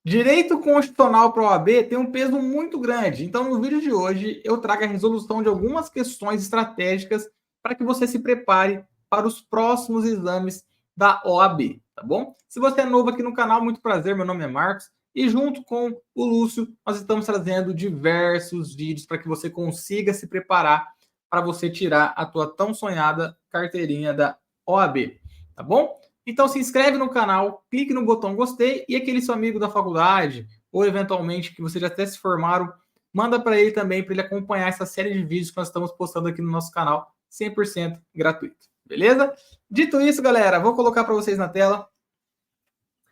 Direito constitucional para a OAB tem um peso muito grande. Então, no vídeo de hoje, eu trago a resolução de algumas questões estratégicas para que você se prepare para os próximos exames da OAB, tá bom? Se você é novo aqui no canal, muito prazer, meu nome é Marcos. E junto com o Lúcio, nós estamos trazendo diversos vídeos para que você consiga se preparar para você tirar a tua tão sonhada carteirinha da OAB, tá bom? Então se inscreve no canal, clique no botão gostei e aquele seu amigo da faculdade ou eventualmente que vocês já até se formaram, manda para ele também para ele acompanhar essa série de vídeos que nós estamos postando aqui no nosso canal 100% gratuito. Beleza? Dito isso, galera, vou colocar para vocês na tela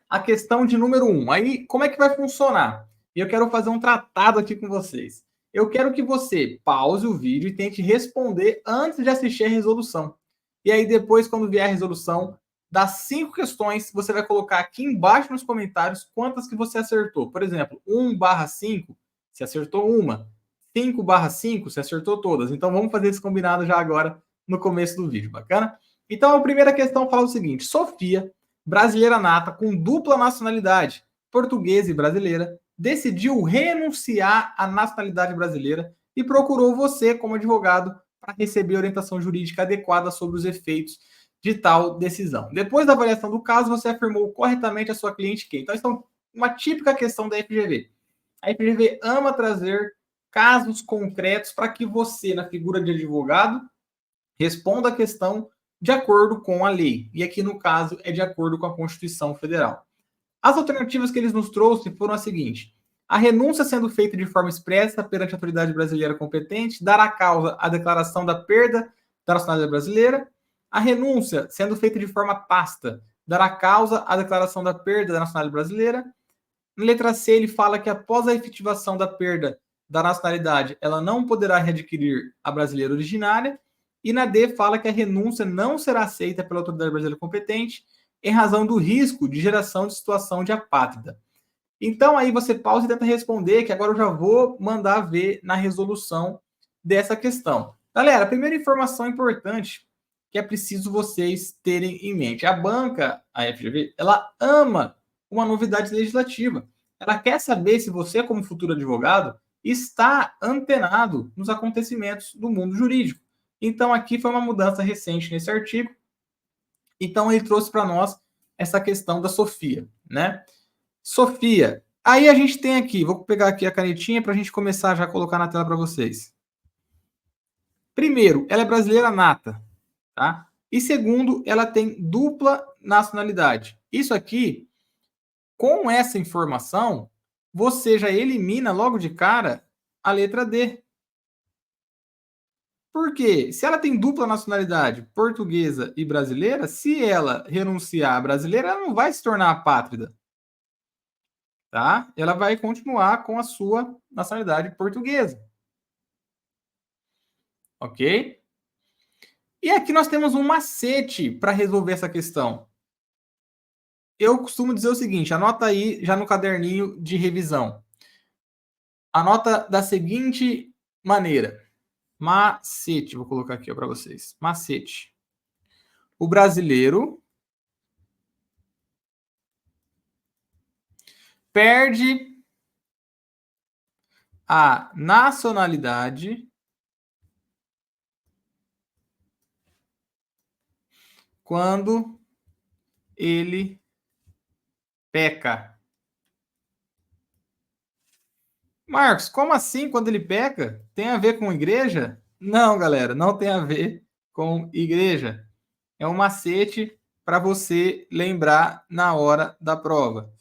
a questão de número 1. Aí, como é que vai funcionar? E eu quero fazer um tratado aqui com vocês. Eu quero que você pause o vídeo e tente responder antes de assistir a resolução. E aí, depois, quando vier a resolução, das 5 questões, você vai colocar aqui embaixo nos comentários quantas que você acertou. Por exemplo, 1/5, você acertou uma. 5/5, você acertou todas. Então, vamos fazer esse combinado já agora no começo do vídeo, bacana? Então, a primeira questão fala o seguinte: Sofia, brasileira nata com dupla nacionalidade, portuguesa e brasileira, decidiu renunciar à nacionalidade brasileira e procurou você como advogado para receber orientação jurídica adequada sobre os efeitos de tal decisão. Depois da avaliação do caso, você afirmou corretamente a sua cliente que. Então, isso é uma típica questão da FGV. A FGV ama trazer casos concretos para que você, na figura de advogado, responda a questão de acordo com a lei. E aqui, no caso, é de acordo com a Constituição Federal. As alternativas que eles nos trouxeram foram as seguintes: a renúncia sendo feita de forma expressa perante a autoridade brasileira competente, dará causa à declaração da perda da nacionalidade brasileira. A renúncia sendo feita de forma tácita, dará causa à declaração da perda da nacionalidade brasileira. Na letra C, ele fala que após a efetivação da perda da nacionalidade, ela não poderá readquirir a brasileira originária. E na D, fala que a renúncia não será aceita pela autoridade brasileira competente em razão do risco de geração de situação de apátrida. Então, aí você pausa e tenta responder, que agora eu já vou mandar ver na resolução dessa questão. Galera, a primeira informação importante que é preciso vocês terem em mente: a banca, a FGV, ela ama uma novidade legislativa. Ela quer saber se você, como futuro advogado, está antenado nos acontecimentos do mundo jurídico. Então, aqui foi uma mudança recente nesse artigo. Então, ele trouxe para nós essa questão da Sofia, né? Sofia. Aí a gente tem aqui, vou pegar aqui a canetinha para a gente começar já a colocar na tela para vocês. Primeiro, ela é brasileira nata, tá? E segundo, ela tem dupla nacionalidade. Isso aqui, com essa informação, você já elimina logo de cara a letra D. Por quê? Se ela tem dupla nacionalidade, portuguesa e brasileira, se ela renunciar à brasileira, ela não vai se tornar apátrida, tá? Ela vai continuar com a sua nacionalidade portuguesa. Ok? E aqui nós temos um macete para resolver essa questão. Eu costumo dizer o seguinte: anota aí já no caderninho de revisão. Anota da seguinte maneira: macete, vou colocar aqui para vocês. Macete. O brasileiro perde a nacionalidade quando ele peca. Marcos, como assim quando ele peca? Tem a ver com igreja? Não, galera, não tem a ver com igreja. É um macete para você lembrar na hora da prova.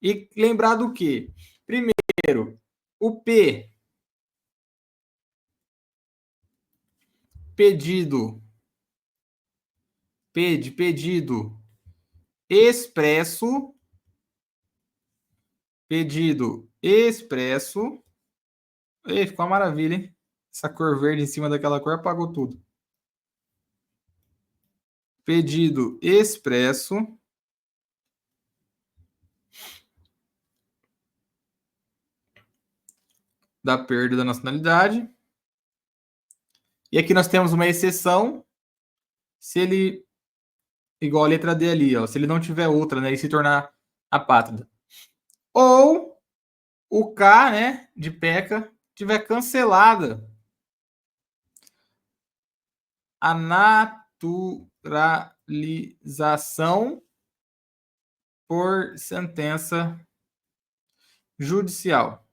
E lembrar do quê? Primeiro, o P, pedido. P de pedido expresso. Pedido expresso. Ei, ficou uma maravilha, hein? Essa cor verde em cima daquela cor apagou tudo. Pedido expresso da perda da nacionalidade. E aqui nós temos uma exceção se ele, igual a letra D ali, ó, se ele não tiver outra, né, e se tornar apátrida. ou o K, né, de PECA, tiver cancelada a naturalização por sentença judicial.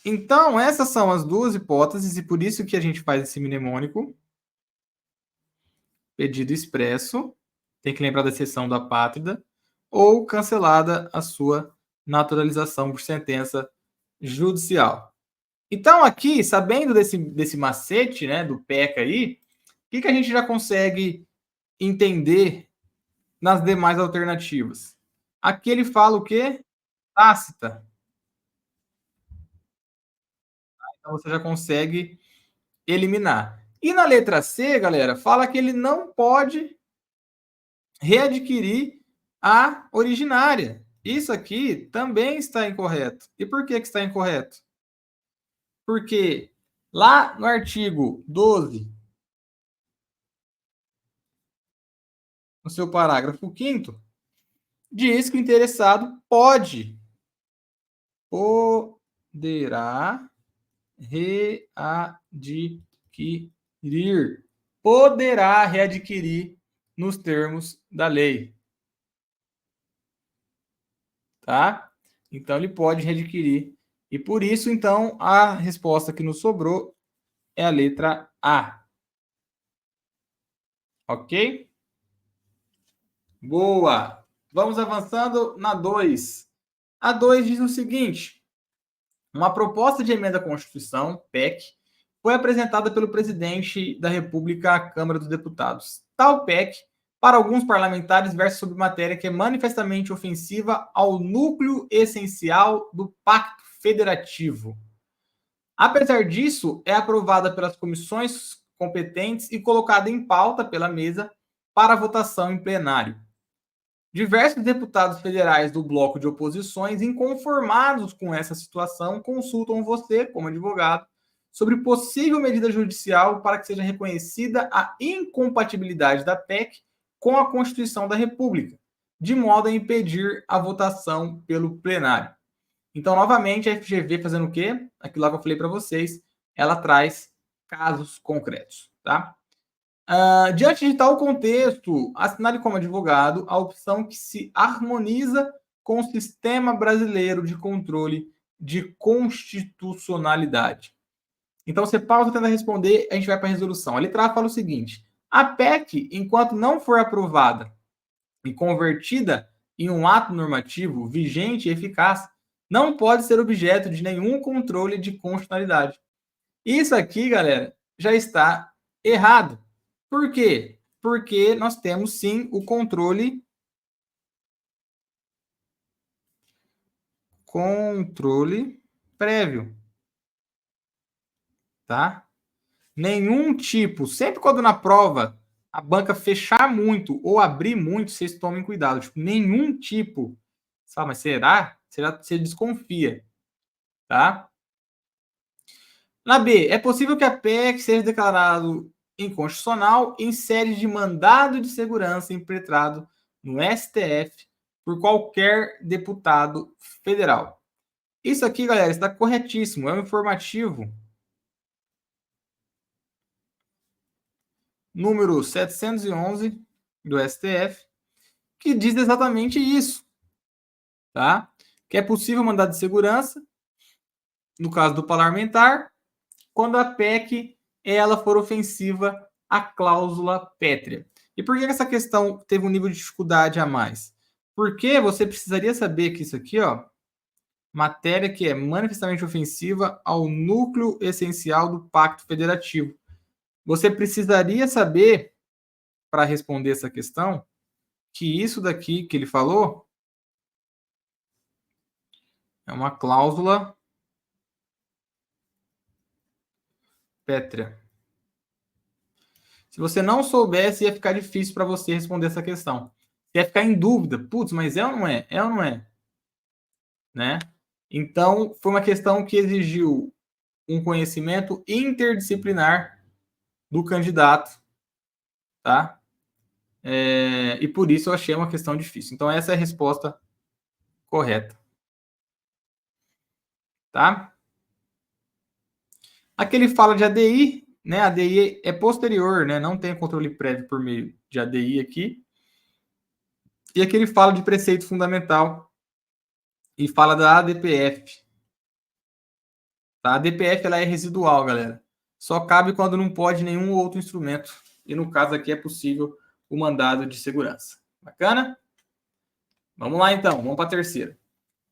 Então, essas são as duas hipóteses, e por isso que a gente faz esse mnemônico. Pedido expresso, tem que lembrar da exceção da pátria, ou cancelada a sua naturalização por sentença judicial. Então, aqui, sabendo desse macete, né, do PECA aí, o que a gente já consegue entender nas demais alternativas? Aqui ele fala o quê? Tácita. Então, você já consegue eliminar. E na letra C, galera, fala que ele não pode readquirir a originária. Isso aqui também está incorreto. E por que está incorreto? Porque lá no artigo 12, no seu parágrafo 5º, diz que o interessado poderá readquirir. Poderá readquirir nos termos da lei. Tá? Então, ele pode readquirir. E por isso, então, a resposta que nos sobrou é a letra A. Ok? Boa! Vamos avançando na 2. A 2 diz o seguinte: uma proposta de emenda à Constituição, PEC, foi apresentada pelo presidente da República à Câmara dos Deputados. Tal PEC, para alguns parlamentares, versa sobre matéria que é manifestamente ofensiva ao núcleo essencial do Pacto Federativo. Apesar disso, é aprovada pelas comissões competentes e colocada em pauta pela mesa para votação em plenário. Diversos deputados federais do bloco de oposições, inconformados com essa situação, consultam você, como advogado, sobre possível medida judicial para que seja reconhecida a incompatibilidade da PEC com a Constituição da República, de modo a impedir a votação pelo plenário. Então, novamente, a FGV fazendo o quê? Aquilo lá que eu falei para vocês, ela traz casos concretos, tá? Diante de tal contexto, assinale como advogado a opção que se harmoniza com o sistema brasileiro de controle de constitucionalidade. Então, você pausa, tenta responder, a gente vai para a resolução. A letra A fala o seguinte: a PEC, enquanto não for aprovada e convertida em um ato normativo vigente e eficaz, não pode ser objeto de nenhum controle de constitucionalidade. Isso aqui, galera, já está errado. Por quê? Porque nós temos sim o controle prévio, tá? Nenhum tipo, sempre quando na prova a banca fechar muito ou abrir muito, vocês tomem cuidado. Tipo, nenhum tipo. Sabe, mas será? Você desconfia, tá? Na B, é possível que a PEC seja declarado inconstitucional em sede de mandado de segurança impetrado no STF por qualquer deputado federal. Isso aqui, galera, está corretíssimo, é um informativo número 711 do STF, que diz exatamente isso, tá? Que é possível mandado de segurança, no caso do parlamentar, quando a PEC ela for ofensiva à cláusula pétrea. E por que essa questão teve um nível de dificuldade a mais? Porque você precisaria saber que isso aqui, ó, matéria que é manifestamente ofensiva ao núcleo essencial do Pacto Federativo. Você precisaria saber, para responder essa questão, que isso daqui que ele falou é uma cláusula pétrea. Se você não soubesse, ia ficar difícil para você responder essa questão. Você ia ficar em dúvida. Putz, mas é ou não é? É ou não é? Né? Então, foi uma questão que exigiu um conhecimento interdisciplinar do candidato, tá? e por isso eu achei uma questão difícil. Então, essa é a resposta correta. Tá? Aqui ele fala de ADI, né? ADI é posterior, né? Não tem controle prévio por meio de ADI aqui. E aqui ele fala de preceito fundamental e fala da ADPF. Tá? A ADPF ela é residual, galera. Só cabe quando não pode nenhum outro instrumento. E no caso aqui é possível o mandado de segurança. Bacana? Vamos lá então, vamos para a terceira.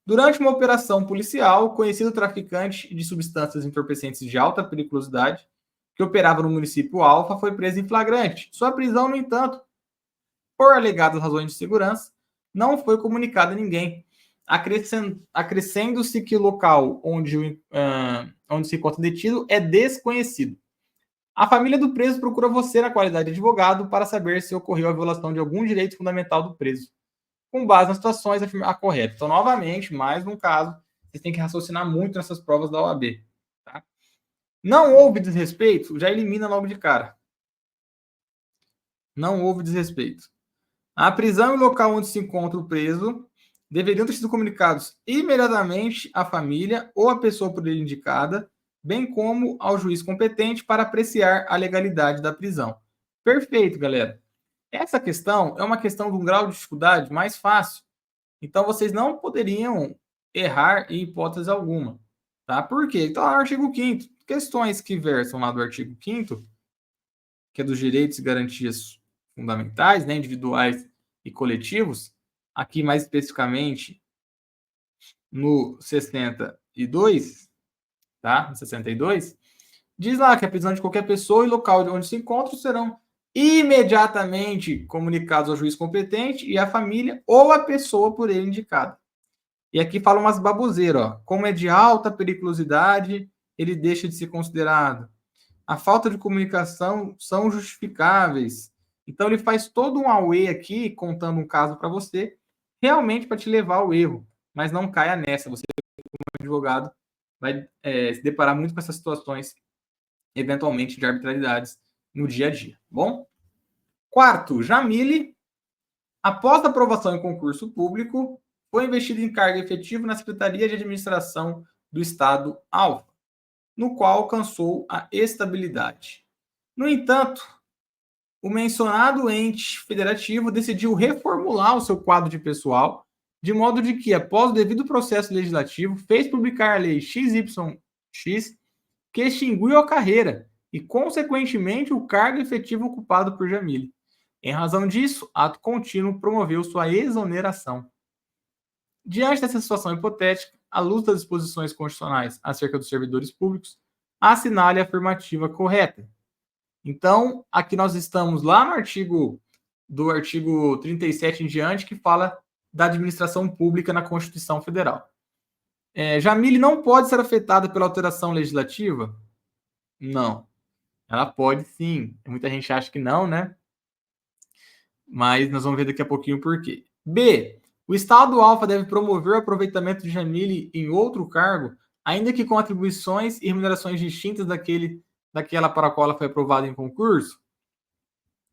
Durante uma operação policial, o conhecido traficante de substâncias entorpecentes de alta periculosidade, que operava no município Alfa, foi preso em flagrante. Sua prisão, no entanto, por alegadas razões de segurança, não foi comunicada a ninguém, acrescendo-se que o local onde se encontra detido é desconhecido. A família do preso procura você na qualidade de advogado para saber se ocorreu a violação de algum direito fundamental do preso, com base nas situações corretas. Então, novamente, mais um caso, vocês têm que raciocinar muito nessas provas da OAB. Tá? Não houve desrespeito, já elimina logo de cara. Não houve desrespeito. A prisão e o local onde se encontra o preso deveriam ter sido comunicados imediatamente à família ou à pessoa por ele indicada, bem como ao juiz competente para apreciar a legalidade da prisão. Perfeito, galera. Essa questão é uma questão de um grau de dificuldade mais fácil. Então, vocês não poderiam errar em hipótese alguma. Tá? Por quê? Então, artigo 5º. Questões que versam lá do artigo 5º, que é dos direitos e garantias fundamentais, né, individuais e coletivos, aqui mais especificamente no 62, tá? No 62, diz lá que a prisão de qualquer pessoa e local onde se encontra serão imediatamente comunicados ao juiz competente e à família ou à pessoa por ele indicada. E aqui fala umas baboseiras, ó. Como é de alta periculosidade, ele deixa de ser considerado. A falta de comunicação são justificáveis. Então, ele faz todo um auê aqui, contando um caso para você, realmente para te levar ao erro. Mas não caia nessa. Você, como advogado, vai se deparar muito com essas situações, eventualmente, de arbitrariedades no dia a dia. Bom? Quarto, Jamile, após a aprovação em concurso público, foi investido em cargo efetivo na Secretaria de Administração do Estado Alfa, no qual alcançou a estabilidade. No entanto, o mencionado ente federativo decidiu reformular o seu quadro de pessoal, de modo de que, após o devido processo legislativo, fez publicar a Lei XYX, que extinguiu a carreira e, consequentemente, o cargo efetivo ocupado por Jamile. Em razão disso, ato contínuo promoveu sua exoneração. Diante dessa situação hipotética, à luz das disposições constitucionais acerca dos servidores públicos, assinale a afirmativa correta. Então, aqui nós estamos lá no artigo 37 em diante, que fala da administração pública na Constituição Federal. Jamile não pode ser afetada pela alteração legislativa? Não. Ela pode sim. Muita gente acha que não, né? Mas nós vamos ver daqui a pouquinho por quê. B. O Estado Alfa deve promover o aproveitamento de Jamile em outro cargo, ainda que com atribuições e remunerações distintas daquela para a qual ela foi aprovada em concurso?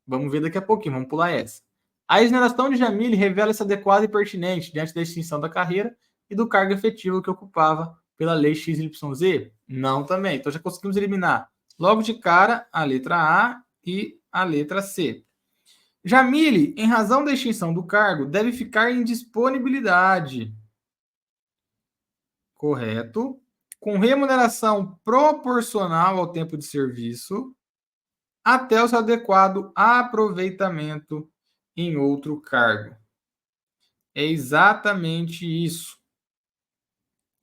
Vamos ver daqui a pouquinho, vamos pular essa. A exoneração de Jamile revela-se adequada e pertinente diante da extinção da carreira e do cargo efetivo que ocupava pela Lei XYZ? Não também. Então já conseguimos eliminar logo de cara a letra A e a letra C. Jamile, em razão da extinção do cargo, deve ficar em disponibilidade. Correto. Com remuneração proporcional ao tempo de serviço, até o seu adequado aproveitamento em outro cargo. É exatamente isso.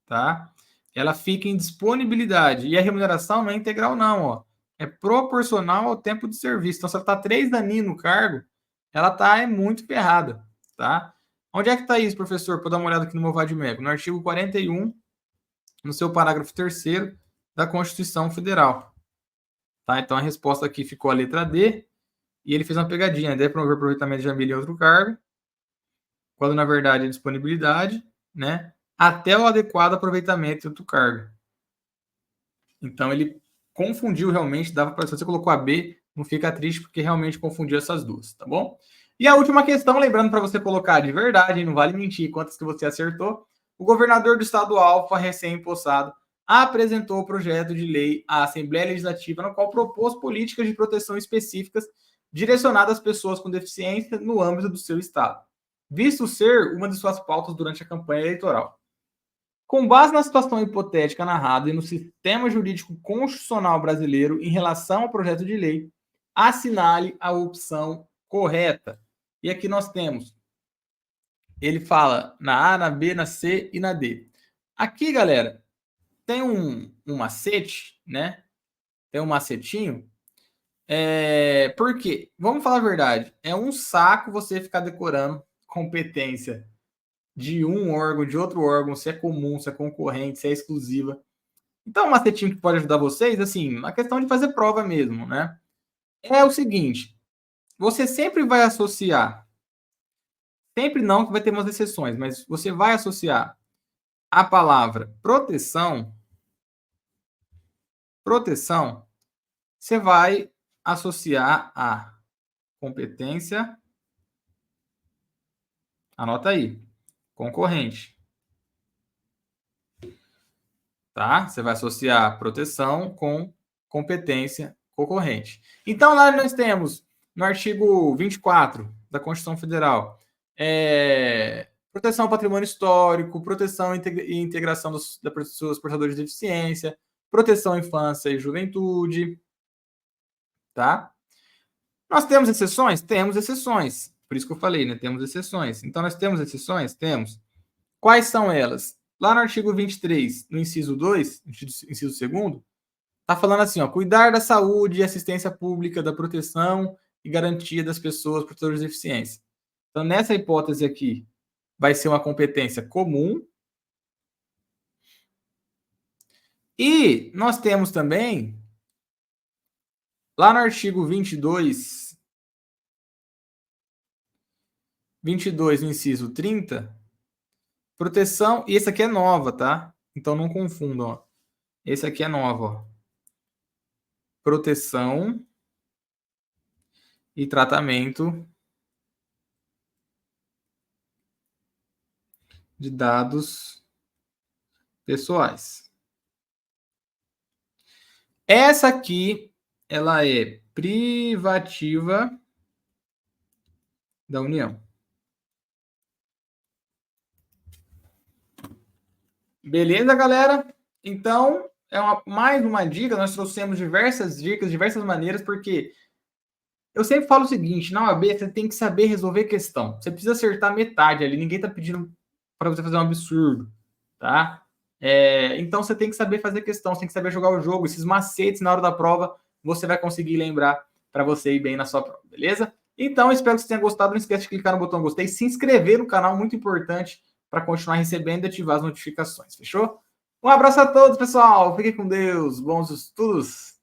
Tá? Ela fica em disponibilidade. E a remuneração não é integral, não. Ó. É proporcional ao tempo de serviço. Então, se ela está 3 aninhos no cargo, ela está muito ferrada. Tá? Onde é que está isso, professor? Para dar uma olhada aqui no meu VADMECO. No artigo 41, no seu parágrafo 3º da Constituição Federal. Tá? Então, a resposta aqui ficou a letra D. E ele fez uma pegadinha. Deve promover aproveitamento de Jamile em outro cargo, quando, na verdade, é disponibilidade, né? Até o adequado aproveitamento do cargo. Então, ele confundiu realmente, dava para se você colocou a B, não fica triste, porque realmente confundiu essas duas, tá bom? E a última questão, lembrando para você colocar de verdade, não vale mentir quantas que você acertou. O governador do estado Alfa, recém-empossado, apresentou o projeto de lei à Assembleia Legislativa, no qual propôs políticas de proteção específicas direcionadas às pessoas com deficiência no âmbito do seu estado, visto ser uma de suas pautas durante a campanha eleitoral. Com base na situação hipotética narrada e no sistema jurídico constitucional brasileiro em relação ao projeto de lei, assinale a opção correta. E aqui nós temos, ele fala na A, na B, na C e na D. Aqui, galera, tem um macete, né? Tem um macetinho. Por quê? Vamos falar a verdade. É um saco você ficar decorando competência de um órgão, de outro órgão, se é comum, se é concorrente, se é exclusiva. Então, um macetinho que pode ajudar vocês, assim, na questão de fazer prova mesmo, né? É o seguinte, você sempre vai associar, sempre não, que vai ter umas exceções, mas você vai associar a palavra proteção, você vai associar a competência, anota aí, concorrente. Tá? Você vai associar proteção com competência concorrente. Então, lá nós temos, no artigo 24 da Constituição Federal, proteção ao patrimônio histórico, proteção e integração das pessoas portadoras de deficiência, proteção à infância e juventude, tá? Nós temos exceções? Temos exceções. Por isso que eu falei, né? Temos exceções. Então, nós temos exceções? Temos. Quais são elas? Lá no artigo 23, no inciso 2, inciso 2º, está falando assim, ó, cuidar da saúde e assistência pública, da proteção e garantia das pessoas portadoras de deficiência. Então, nessa hipótese aqui, vai ser uma competência comum. E nós temos também, lá no artigo 22, no inciso 30, proteção, e esse aqui é nova, tá? Então não confundam, ó. Esse aqui é nova, ó. Proteção e tratamento de dados pessoais. Essa aqui, ela é privativa da União. Beleza, galera? Então, mais uma dica. Nós trouxemos diversas dicas, diversas maneiras, porque eu sempre falo o seguinte, na OAB você tem que saber resolver questão. Você precisa acertar metade ali, ninguém está pedindo para você fazer um absurdo, tá? Então você tem que saber fazer questão, você tem que saber jogar o jogo. Esses macetes na hora da prova, você vai conseguir lembrar para você ir bem na sua prova, beleza? Então, espero que você tenha gostado. Não esquece de clicar no botão gostei, se inscrever no canal, muito importante, para continuar recebendo e ativar as notificações, fechou? Um abraço a todos, pessoal. Fiquem com Deus. Bons estudos.